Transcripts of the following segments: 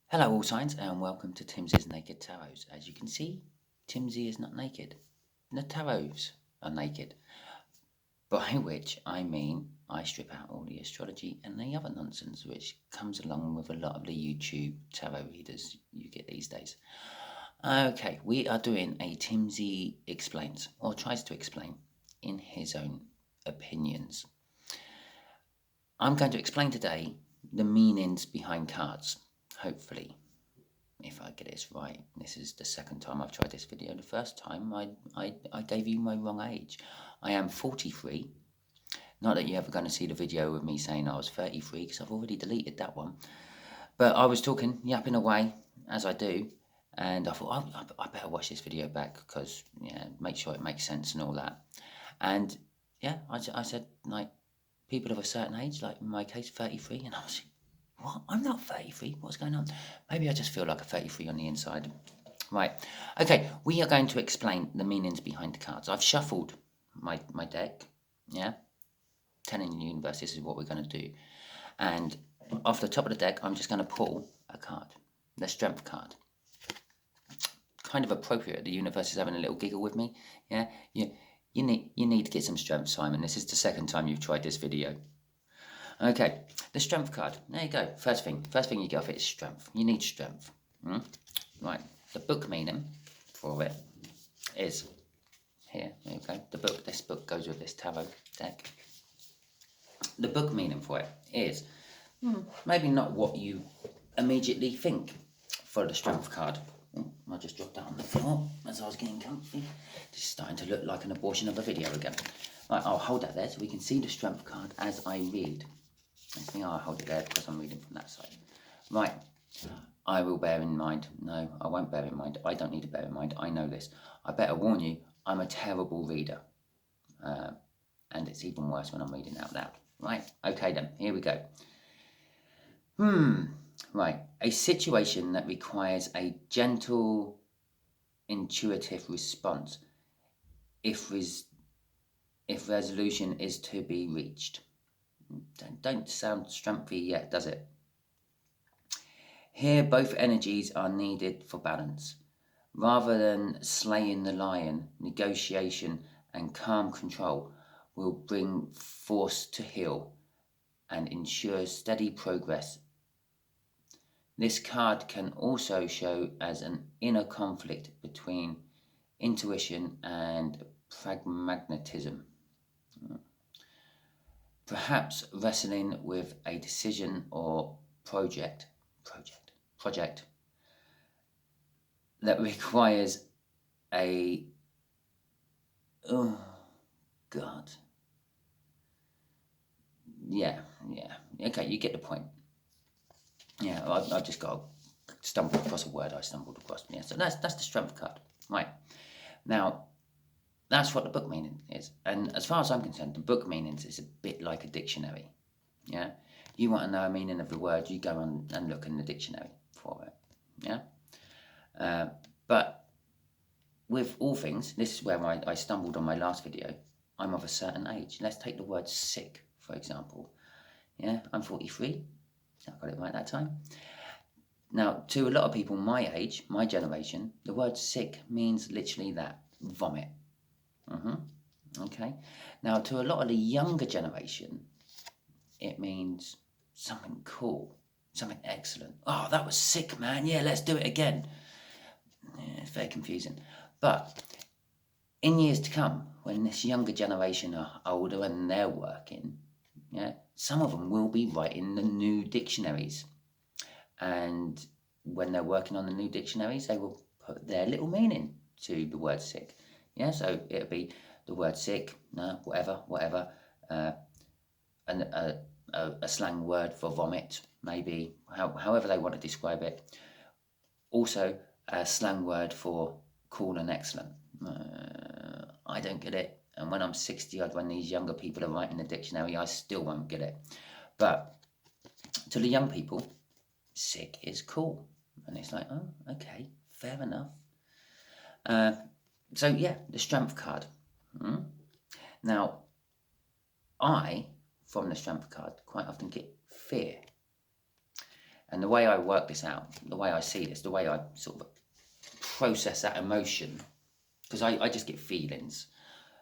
Hello all signs and welcome to Timsy's Naked Tarots. As you can see, Timsy is not naked. The tarots are naked. By which I mean I strip out all the astrology and the other nonsense which comes along with a lot of the YouTube tarot readers you get these days. Okay, we are doing a Timsy explains or tries to explain in his own opinions. I'm going to explain today the meanings behind cards, hopefully. If I get this right, this is the second time I've tried this video. The first time I gave you my wrong age. I am 43. Not that you're ever going to see the video of me saying I was 33 because I've already deleted that one. But I was talking, yapping away as I do, and I thought I better watch this video back because make sure it makes sense and all that. And yeah, I said like people of a certain age, like in my case 33, and I was what? I'm not 33. What's going on? Maybe I just feel like a 33 on the inside. Right. Okay, we are going to explain the meanings behind the cards. I've shuffled my deck. Yeah. 10 in the universe, this is what we're going to do. And off the top of the deck, I'm just going to pull a card. The strength card. Kind of appropriate. The universe is having a little giggle with me. Yeah. You need to get some strength, Simon. This is the second time you've tried this video. Okay, the strength card. There you go. First thing you get off it is strength. You need strength. Right. The book meaning for it is here. There you go. The book. This book goes with this tarot deck. The book meaning for it is maybe not what you immediately think for the strength card. I just dropped that on the floor as I was getting comfy. This is starting to look like an abortion of a video again. Right, I'll hold that there so we can see the strength card as I read. I think I'll hold it there because I'm reading from that side. Right, I will bear in mind. No, I won't bear in mind. I don't need to bear in mind. I know this. I better warn you, I'm a terrible reader. And it's even worse when I'm reading out loud. Right, okay then, here we go. Right, a situation that requires a gentle, intuitive response if resolution is to be reached. Don't sound strengthy yet, does it? Here, both energies are needed for balance. Rather than slaying the lion, negotiation and calm control will bring force to heal and ensure steady progress. This card can also show as an inner conflict between intuition and pragmatism. Perhaps wrestling with a decision or project that requires a okay, you get the point. I've just got to stumble across a word I stumbled across. So that's the strength card. Right, now that's what the book meaning is. And as far as I'm concerned, the book meanings is a bit like a dictionary. Yeah, you want to know a meaning of the word, you go on and look in the dictionary for it. Yeah, but with all things, this is where I stumbled on my last video. I'm of a certain age. Let's take the word sick, for example. Yeah, I'm 43. I got it right that time. Now, to a lot of people my age, my generation, the word sick means literally that, vomit. Okay. Now, to a lot of the younger generation, it means something cool, something excellent. Oh, that was sick, man. Yeah, let's do it again. Yeah, it's very confusing. But in years to come, when this younger generation are older and they're working, some of them will be writing the new dictionaries. And when they're working on the new dictionaries, they will put their little meaning to the word sick. Yeah, so it'll be the word sick, whatever, and a slang word for vomit, maybe, however they want to describe it. Also, a slang word for cool and excellent. I don't get it. And when I'm 60 odd, when these younger people are writing the dictionary, I still won't get it. But to the young people, sick is cool. And it's like, oh, okay, fair enough. So yeah, the strength card. Now, I, from the strength card, quite often get fear. And the way I work this out, the way I see this, the way I sort of process that emotion, because I just get feelings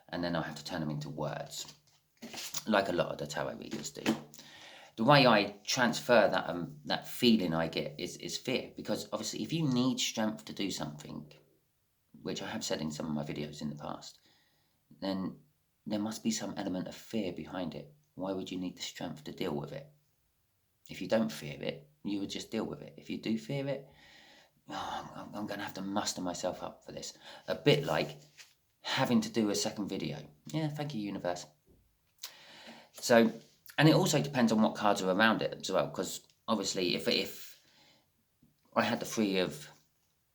and then I have to turn them into words, like a lot of the tarot readers do. The way I transfer that feeling I get is fear, because obviously if you need strength to do something, which I have said in some of my videos in the past, then there must be some element of fear behind it. Why would you need the strength to deal with it? If you don't fear it, you would just deal with it. If you do fear it, I'm going to have to muster myself up for this. A bit like having to do a second video. Yeah, thank you, universe. So, and it also depends on what cards are around it as well, because obviously if I had the Three of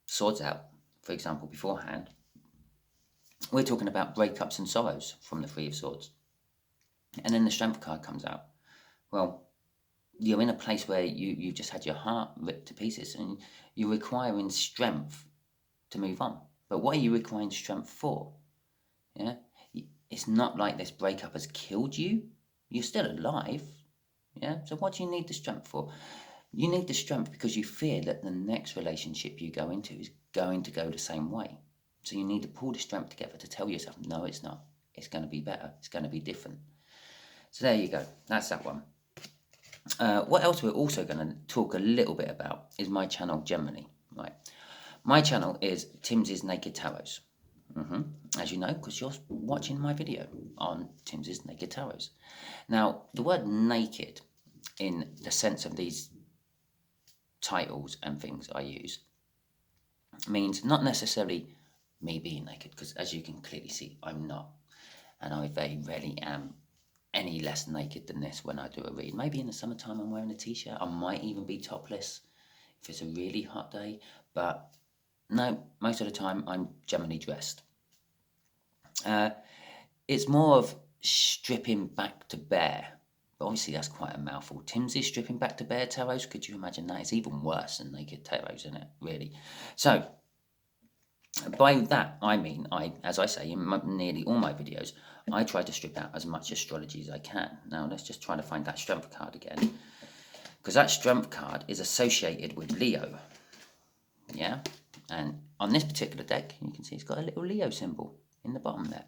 Swords out, for example, beforehand, we're talking about breakups and sorrows from the Three of Swords. And then the Strength card comes out. Well, you're in a place where you've just had your heart ripped to pieces and you're requiring strength to move on. But what are you requiring strength for? Yeah, it's not like this breakup has killed you. You're still alive. Yeah, so what do you need the strength for? You need the strength because you fear that the next relationship you go into is going to go the same way. So you need to pull the strength together to tell yourself, no, it's not. It's going to be better. It's going to be different. So there you go. That's that one. What else we're also going to talk a little bit about is my channel generally, right? My channel is Timsy Naked Tarot. As you know, because you're watching my video on Timsy Naked Tarot. Now, the word naked, in the sense of these titles and things I use, means not necessarily me being naked, because as you can clearly see, I'm not. And I very rarely am any less naked than this when I do a read. Maybe in the summertime I'm wearing a t-shirt. I might even be topless if it's a really hot day. But no, most of the time I'm generally dressed. It's more of stripping back to bare. But obviously that's quite a mouthful. Timsy stripping back to bare tarots. Could you imagine that? It's even worse than naked tarots, isn't it? Really. So by that I mean, as I say in nearly all my videos, I try to strip out as much astrology as I can. Now let's just try to find that Strength card again, because that Strength card is associated with Leo. Yeah, and on this particular deck you can see it's got a little Leo symbol in the bottom there.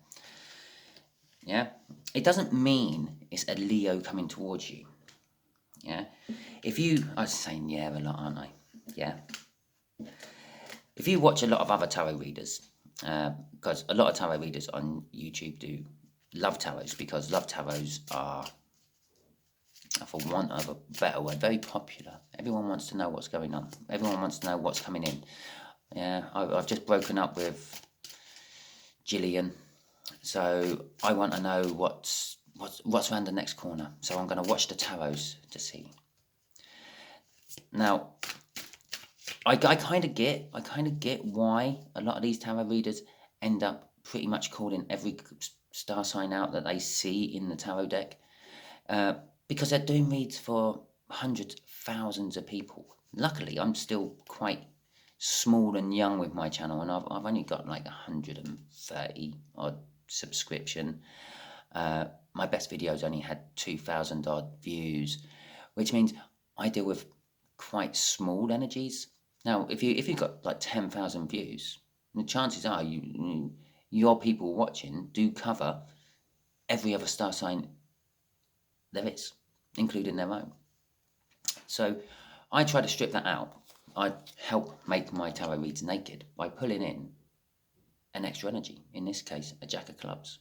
Yeah, it doesn't mean it's a Leo coming towards you. Yeah, I was saying yeah a lot, aren't I? Yeah. If you watch a lot of other tarot readers, because a lot of tarot readers on YouTube do love tarots, because love tarots are, for want of a better word, very popular. Everyone wants to know what's going on. Everyone wants to know what's coming in. Yeah, I've just broken up with Gillian, so I want to know what's around the next corner. So I'm going to watch the tarots to see. Now, I kind of get why a lot of these tarot readers end up pretty much calling every star sign out that they see in the tarot deck, because they're doing reads for hundreds, thousands of people. Luckily, I'm still quite small and young with my channel, and I've only got like 130 odd subscription. My best videos only had 2,000 odd views, which means I deal with quite small energies. Now, if you've got like 10,000 views, the chances are your people watching do cover every other star sign there is, including their own. So I try to strip that out. I help make my tarot reads naked by pulling in an extra energy. In this case, a Jack of Clubs.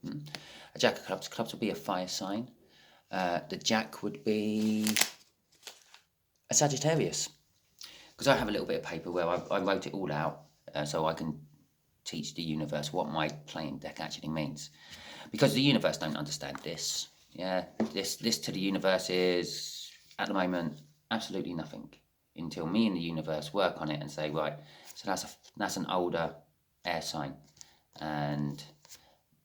A Jack of Clubs. Clubs would be a fire sign. The Jack would be a Sagittarius. Because I have a little bit of paper where I wrote it all out, so I can teach the universe what my playing deck actually means. Because the universe don't understand this. Yeah, this to the universe is, at the moment, absolutely nothing. Until me and the universe work on it and say, right, so that's an older air sign. And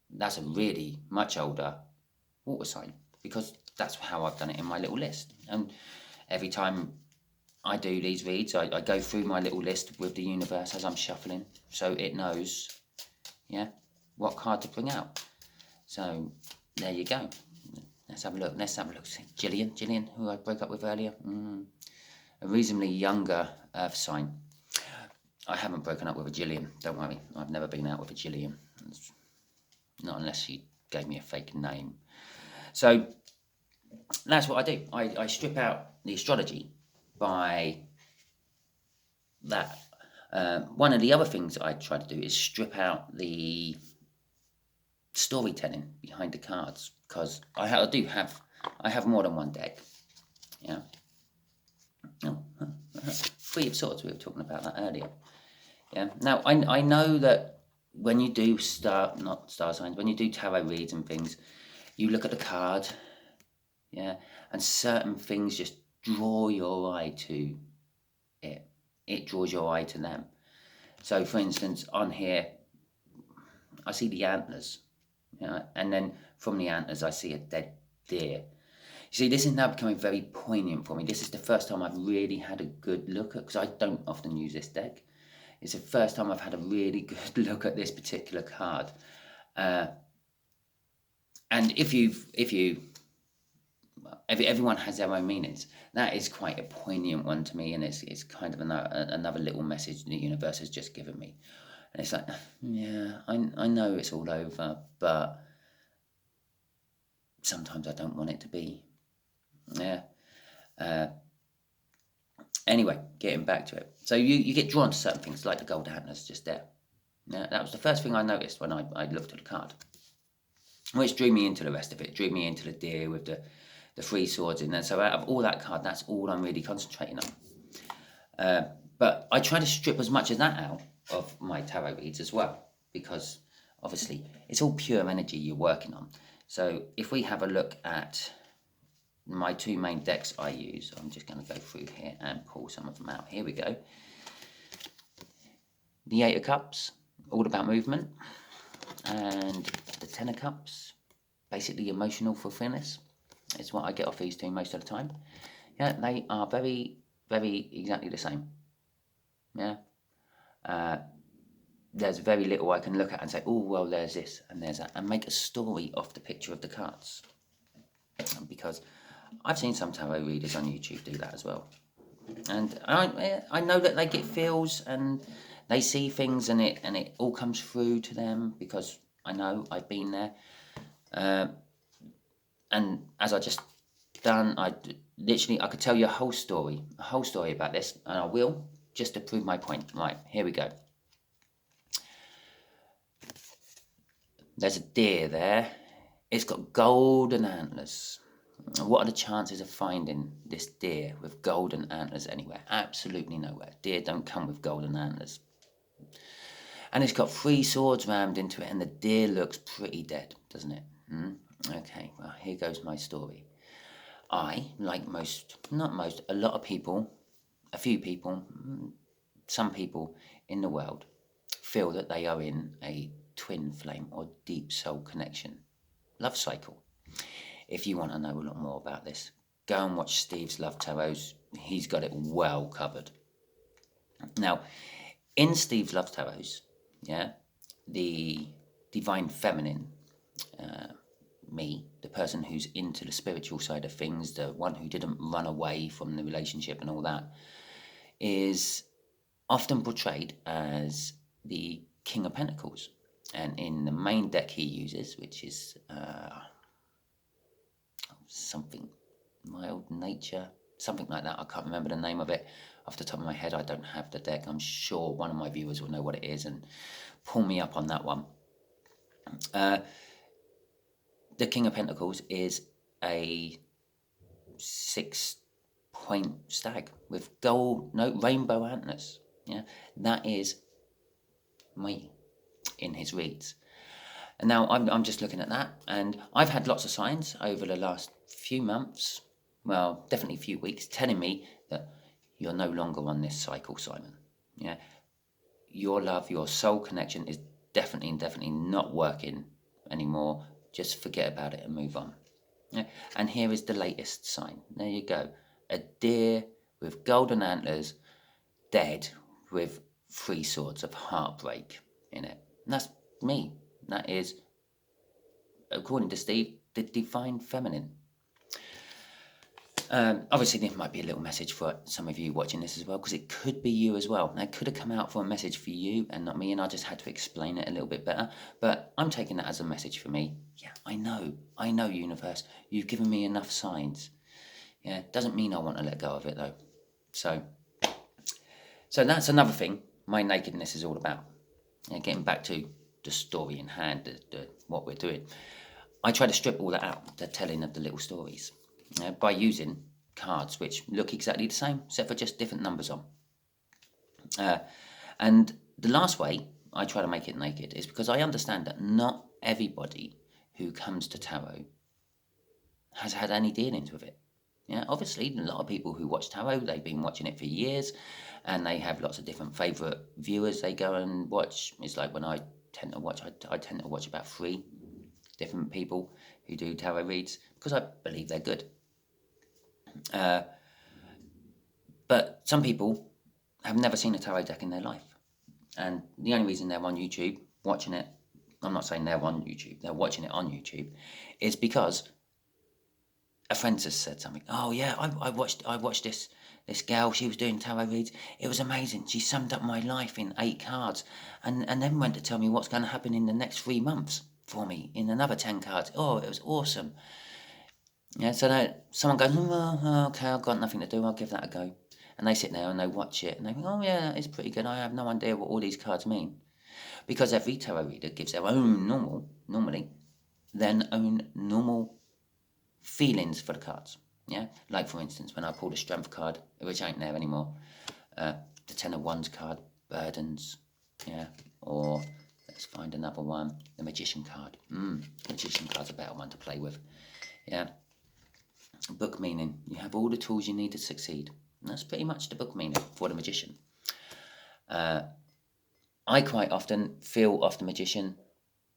that's a really much older water sign. Because that's how I've done it in my little list. And every time I do these reads, I go through my little list with the universe as I'm shuffling, so it knows, yeah, what card to bring out. So there you go. Let's have a look. Gillian, who I broke up with earlier. a reasonably younger earth sign. I haven't broken up with a Gillian, don't worry. I've never been out with a Gillian. Not unless she gave me a fake name. So that's what I do. I strip out the astrology by that. One of the other things I try to do is strip out the storytelling behind the cards, because I have more than one deck. Yeah. Oh, Three of Swords. We were talking about that earlier. Yeah. Now I know that when you do not star signs, when you do tarot reads and things, you look at the card, yeah, and certain things just draw your eye to it. It draws your eye to them. So, for instance, on here, I see the antlers, yeah, and then from the antlers, I see a dead deer. You see, this is now becoming very poignant for me. This is the first time I've really had a good look at, because I don't often use this deck. It's the first time I've had a really good look at this particular card. And everyone has their own meanings. That is quite a poignant one to me, and it's kind of another little message the universe has just given me. And it's like, yeah, I know it's all over, but sometimes I don't want it to be. Yeah. Anyway, getting back to it. So you get drawn to certain things, like the gold antlers just there. Yeah, that was the first thing I noticed when I looked at the card. Which drew me into the rest of it, drew me into the deer with the three swords in there. So out of all that card, that's all I'm really concentrating on. But I try to strip as much of that out of my tarot reads as well, because obviously it's all pure energy you're working on. So if we have a look at my two main decks I use, I'm just going to go through here and pull some of them out. Here we go. The Eight of Cups, all about movement, and the Ten of Cups, basically emotional fulfillment. It's what I get off these two most of the time. Yeah, they are very, very exactly the same. Yeah. There's very little I can look at and say, oh, well, there's this and there's that, and make a story off the picture of the cards. Because I've seen some tarot readers on YouTube do that as well. And I know that they get feels and they see things, and it all comes through to them, because I know I've been there. And as I just done, I could tell you a whole story about this, and I will, just to prove my point. Right, here we go. There's a deer there. It's got golden antlers. What are the chances of finding this deer with golden antlers anywhere? Absolutely nowhere. Deer don't come with golden antlers. And it's got three swords rammed into it, and the deer looks pretty dead, doesn't it? Okay, well, here goes my story. I, like a lot of people, a few people, some people in the world, feel that they are in a twin flame or deep soul connection love cycle. If you want to know a lot more about this, go and watch Steve's Love Tarots. He's got it well covered. Now, in Steve's Love Tarots, yeah, the divine feminine, me, the person who's into the spiritual side of things, the one who didn't run away from the relationship and all that, is often portrayed as the King of Pentacles. And in the main deck he uses, which is something, Mild Nature, something like that. I can't remember the name of it off the top of my head. I don't have the deck. I'm sure one of my viewers will know what it is and pull me up on that one. The King of Pentacles is a 6-point stag with rainbow antlers. Yeah, that is me in his reads. And now I'm just looking at that, and I've had lots of signs over the last few months, well, definitely a few weeks, telling me that you're no longer on this cycle, Simon. Yeah, your love, your soul connection is definitely not working anymore. Just forget about it and move on. Yeah? And here is the latest sign. There you go. A deer with golden antlers, dead, with 3 swords of heartbreak in it. And that's me. That is, according to Steve, the divine feminine. Obviously, there might be a little message for some of you watching this as well, because it could be you as well. Now, it could have come out for a message for you and not me, and I just had to explain it a little bit better. But I'm taking that as a message for me. Yeah, I know, universe. You've given me enough signs. Yeah, doesn't mean I want to let go of it though. So that's another thing my nakedness is all about. Yeah, getting back to the story in hand, what we're doing. I try to strip all that out, the telling of the little stories, by using cards which look exactly the same, except for just different numbers on. And the last way I try to make it naked is because I understand that not everybody who comes to tarot has had any dealings with it. Yeah, obviously, a lot of people who watch tarot, they've been watching it for years, and they have lots of different favourite viewers they go and watch. It's like when I tend to watch, I tend to watch about 3 different people who do tarot reads because I believe they're good. But some people have never seen a tarot deck in their life, and the only reason they're on YouTube watching it, I'm not saying they're on YouTube, they're watching it on YouTube, is because a friend has said something. Oh yeah, I watched this girl. She was doing tarot reads. It was amazing. She summed up my life in 8 cards, and then went to tell me what's going to happen in the next 3 months for me in another 10 cards. Oh, it was awesome. Yeah. So now someone goes, oh, okay, I've got nothing to do. I'll give that a go. And they sit there and they watch it and they think, oh yeah, it's pretty good. I have no idea what all these cards mean, because every tarot reader gives their own normal feelings for the cards. Yeah, like for instance, when I pulled a strength card, which ain't there anymore, the 10 of Wands card, burdens. Yeah, or let's find another one, the Magician card. Magician card's a better one to play with. Yeah, book meaning, you have all the tools you need to succeed. And that's pretty much the book meaning for the Magician. I quite often feel off the Magician.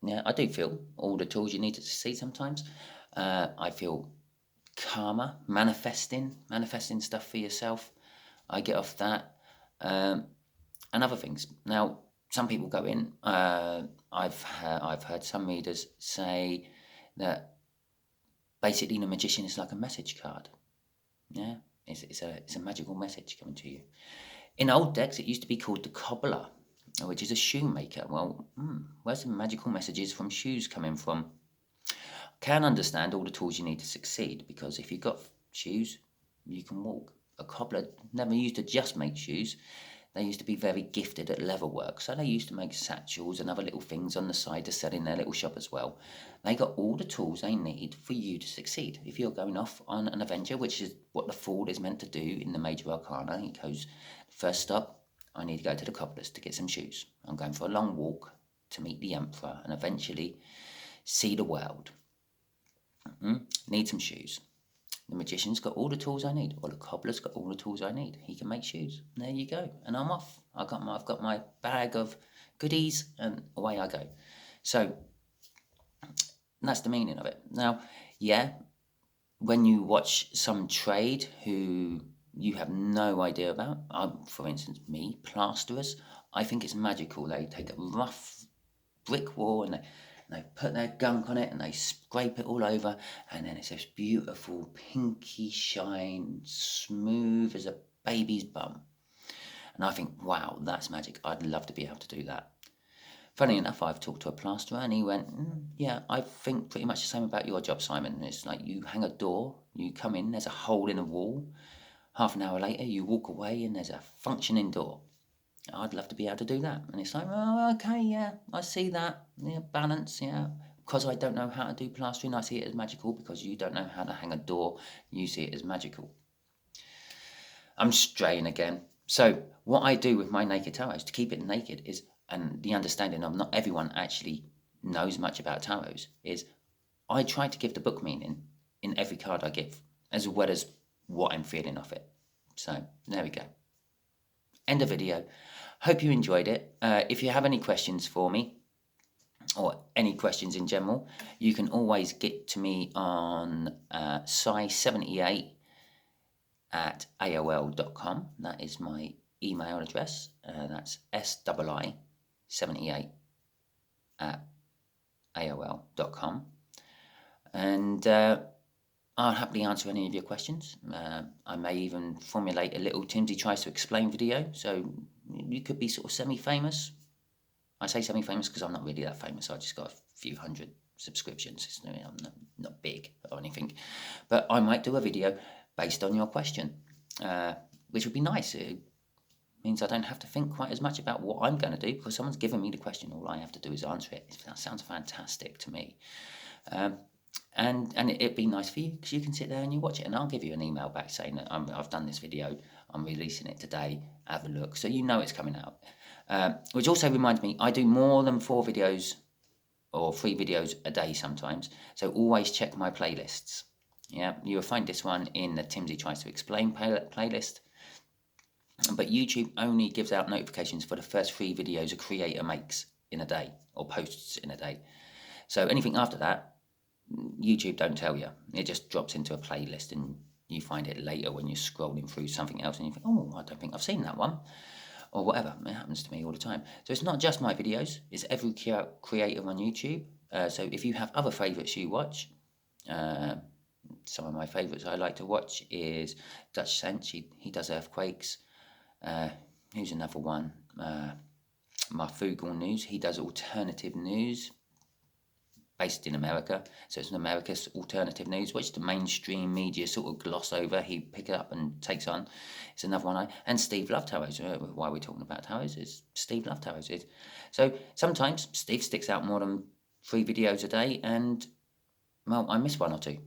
Yeah, I do feel all the tools you need to succeed sometimes. I feel karma, manifesting stuff for yourself. I get off that, and other things. Now, some people go in. I've heard some readers say that basically the Magician is like a message card. Yeah, it's a magical message coming to you. In old decks, it used to be called the cobbler, which is a shoemaker. Well, where's the magical messages from shoes coming from? Can understand all the tools you need to succeed, because if you've got shoes, you can walk. A cobbler never used to just make shoes. They used to be very gifted at leather work, so they used to make satchels and other little things on the side to sell in their little shop as well. They got all the tools they need for you to succeed. If you're going off on an adventure, which is what the Fool is meant to do in the Major Arcana, he goes, first stop, I need to go to the cobblers to get some shoes. I'm going for a long walk to meet the Emperor and eventually see the world. Need some shoes. The Magician's got all the tools I need, or the cobbler's got all the tools I need. He can make shoes. And there you go. And I'm off. I've got my bag of goodies, and away I go. So that's the meaning of it. Now, yeah, when you watch some trade who you have no idea about, for instance, me, plasterers, I think it's magical. They take a rough brick wall and they put their gunk on it and they scrape it all over, and then it's this beautiful pinky shine, smooth as a baby's bum. And I think, wow, that's magic. I'd love to be able to do that. Funny enough, I've talked to a plasterer and he went, yeah, I think pretty much the same about your job, Simon. It's like you hang a door, you come in, there's a hole in a wall. Half an hour later, you walk away and there's a functioning door. I'd love to be able to do that. And it's like, oh, okay, yeah, I see that. Yeah, balance, yeah. Because I don't know how to do plastering, I see it as magical. Because you don't know how to hang a door, you see it as magical. I'm straying again. So what I do with my naked tarots to keep it naked is, and the understanding of not everyone actually knows much about tarots, is I try to give the book meaning in every card I give, as well as what I'm feeling off it. So there we go. End of video. Hope you enjoyed it. If you have any questions for me, or any questions in general, you can always get to me on si78 at aol.com. That is my email address. That's SII78 at aol.com. And I'll happily answer any of your questions. I may even formulate a little Timsy Tries to Explain video, so you could be sort of semi-famous. I say semi-famous because I'm not really that famous. I just got a few hundred subscriptions. I'm not big or anything. But I might do a video based on your question, which would be nice. It means I don't have to think quite as much about what I'm going to do because someone's given me the question. All I have to do is answer it. That sounds fantastic to me. And it'd be nice for you because you can sit there and you watch it, and I'll give you an email back saying that I've done this video, I'm releasing it today, have a look, so you know it's coming out. Which also reminds me, I do more than 4 videos or 3 videos a day sometimes, so always check my playlists. Yeah, you'll find this one in the Timsy Tries to Explain playlist, but YouTube only gives out notifications for the first 3 videos a creator makes in a day or posts in a day. So anything after that, YouTube don't tell you. It just drops into a playlist and you find it later when you're scrolling through something else and you think, oh, I don't think I've seen that one, or whatever. It happens to me all the time. So it's not just my videos, it's every creator on YouTube. So if you have other favourites you watch, some of my favourites I like to watch is Dutch Sense. He does earthquakes. Who's another one? Marfugal News. He does alternative news based in America, so it's an America's alternative news, which the mainstream media sort of gloss over. He picks it up and takes on. It's another one. And Steve Love Tarots. Why we're talking about tarots is Steve Love Tarots. So sometimes Steve sticks out more than 3 videos a day, and well, I miss 1 or 2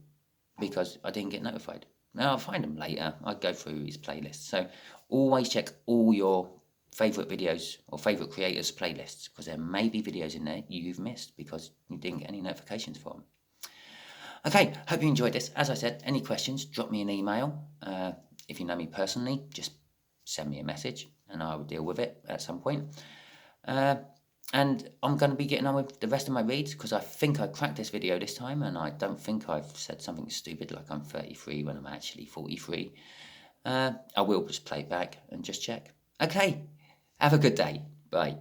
because I didn't get notified. Now I'll find them later. I go through his playlist. So always check all your favourite videos or favourite creators' playlists, because there may be videos in there you've missed because you didn't get any notifications for them. Okay, hope you enjoyed this. As I said, any questions, drop me an email. If you know me personally, just send me a message and I will deal with it at some point. And I'm going to be getting on with the rest of my reads because I think I cracked this video this time, and I don't think I've said something stupid like I'm 33 when I'm actually 43. I will just play it back and just check. Okay, have a good day. Bye.